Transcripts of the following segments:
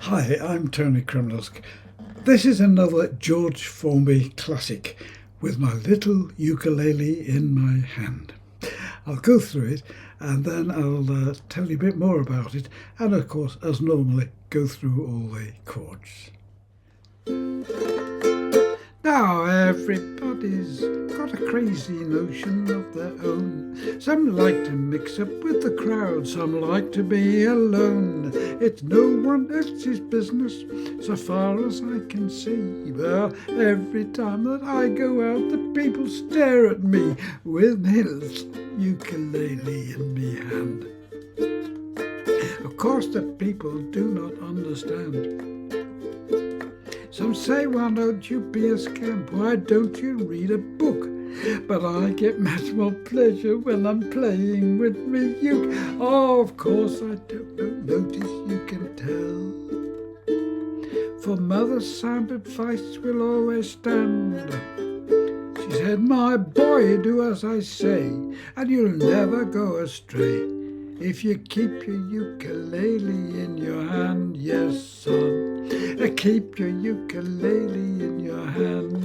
Hi, I'm Tony Kremlowsk. This is another George Formby classic with my little ukulele in my hand. I'll go through it and then I'll tell you a bit more about it and of course, as normally, go through all the chords. Now everybody's got a crazy notion of their own. Some like to mix up with the crowd, some like to be alone. It's no one else's business, so far as I can see. Well, every time that I go out, the people stare at me with my little ukulele in me hand. Of course, the people do not understand. Some say, why don't you be a scamp? Why don't you read a book? But I get much more pleasure when I'm playing with me uke. Oh, of course I don't notice, you can tell. For mother's sound advice will always stand. She said, my boy, do as I say, and you'll never go astray. If you keep your ukulele in your hand, yes, son. Keep your ukulele in your hand.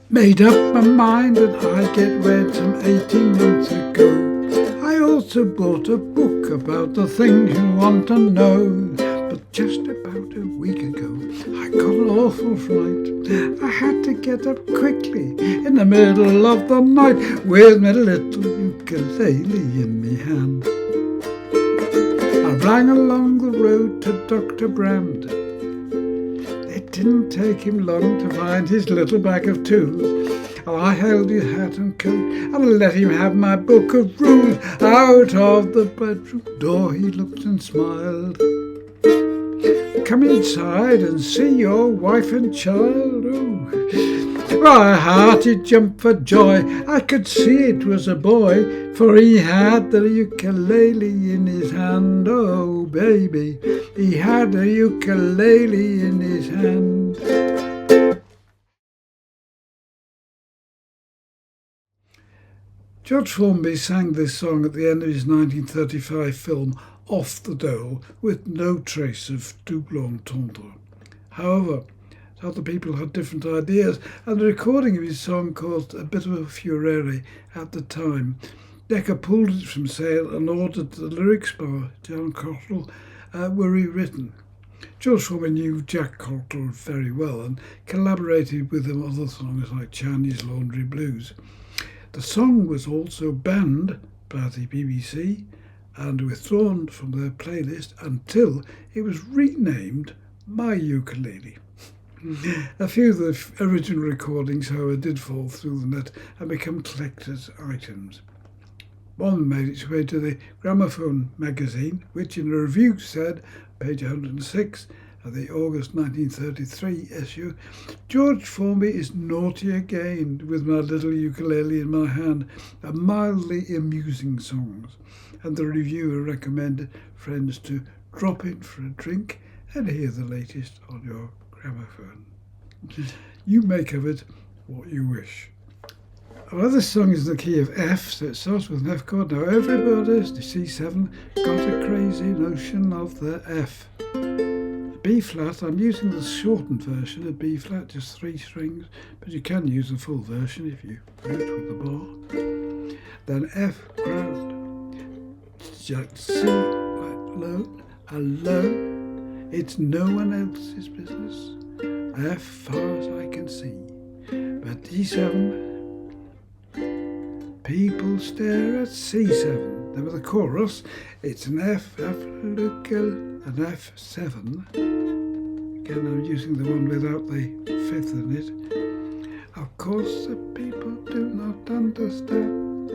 Made up my mind that I'd get wed some 18 months ago. I also bought a book about the things you want to know. But just about a week ago, I got an awful fright. I had to get up quickly in the middle of the night with my little ukulele in me hand. I rang along the road to Dr. Brand. It didn't take him long to find his little bag of tools. I held his hat and coat and let him have my book of rules. Out of the bedroom door he looked and smiled. Come inside and see your wife and child. Oh, my hearty jumped for joy. I could see it was a boy, for he had the ukulele in his hand. Oh, baby, he had a ukulele in his hand. George Formby sang this song at the end of his 1935 film Off the Dole with no trace of double entendre. However, other people had different ideas, and the recording of his song caused a bit of a furore at the time. Decca pulled it from sale and ordered the lyrics by John Cottrell were rewritten. George Formby knew Jack Cottrell very well and collaborated with him on other songs like Chinese Laundry Blues. The song was also banned by the BBC and withdrawn from their playlist until it was renamed My Ukulele. A few of the original recordings, however, did fall through the net and become collector's items. One made its way to the Gramophone magazine, which in a review said, page 106, of the August 1933 issue, George Formby is naughty again with my little ukulele in my hand, a mildly amusing songs. And the reviewer recommended friends to drop in for a drink and hear the latest on your gramophone. You make of it what you wish. Well, this song is in the key of F, so it starts with an F chord. Now everybody's, the C7, got a crazy notion of the F. B flat, I'm using the shortened version of B flat, just 3 strings, but you can use the full version if you root with the bar. Then F ground, just C, alone, alone, it's no one else's business, F far as I can see. But D7, people stare at C7. Then with the chorus, it's an F, an F7. Again, I'm using the one without the fifth in it. Of course, the people do not understand.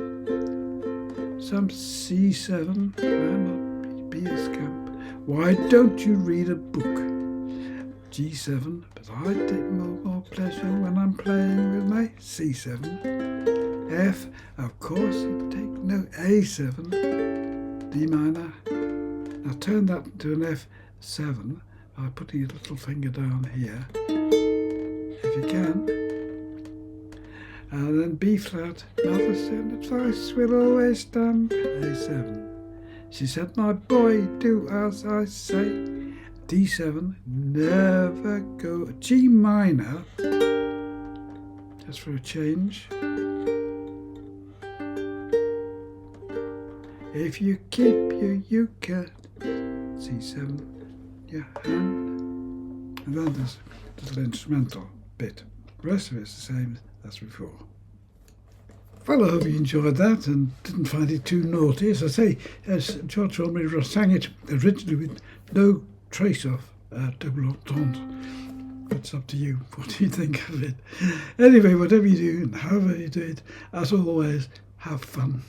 Some C7 cannot be a scamp. Why don't you read a book? G7, but I take more pleasure when I'm playing with my C7. F, of course, you take no A7. D minor. Now turn that into an F7 by putting your little finger down here, if you can. And then B flat, mother's advice will always stand, A7. She said, my boy, do as I say. D7, never go. G minor, just for a change. If you keep your ukulele, C7, your hand. And then there's a little instrumental bit. The rest of it's the same as before. Well, I hope you enjoyed that and didn't find it too naughty. As I say, as George Formby sang it originally with no trace of double entendre. It's up to you. What do you think of it? Anyway, whatever you do and however you do it, as always, have fun.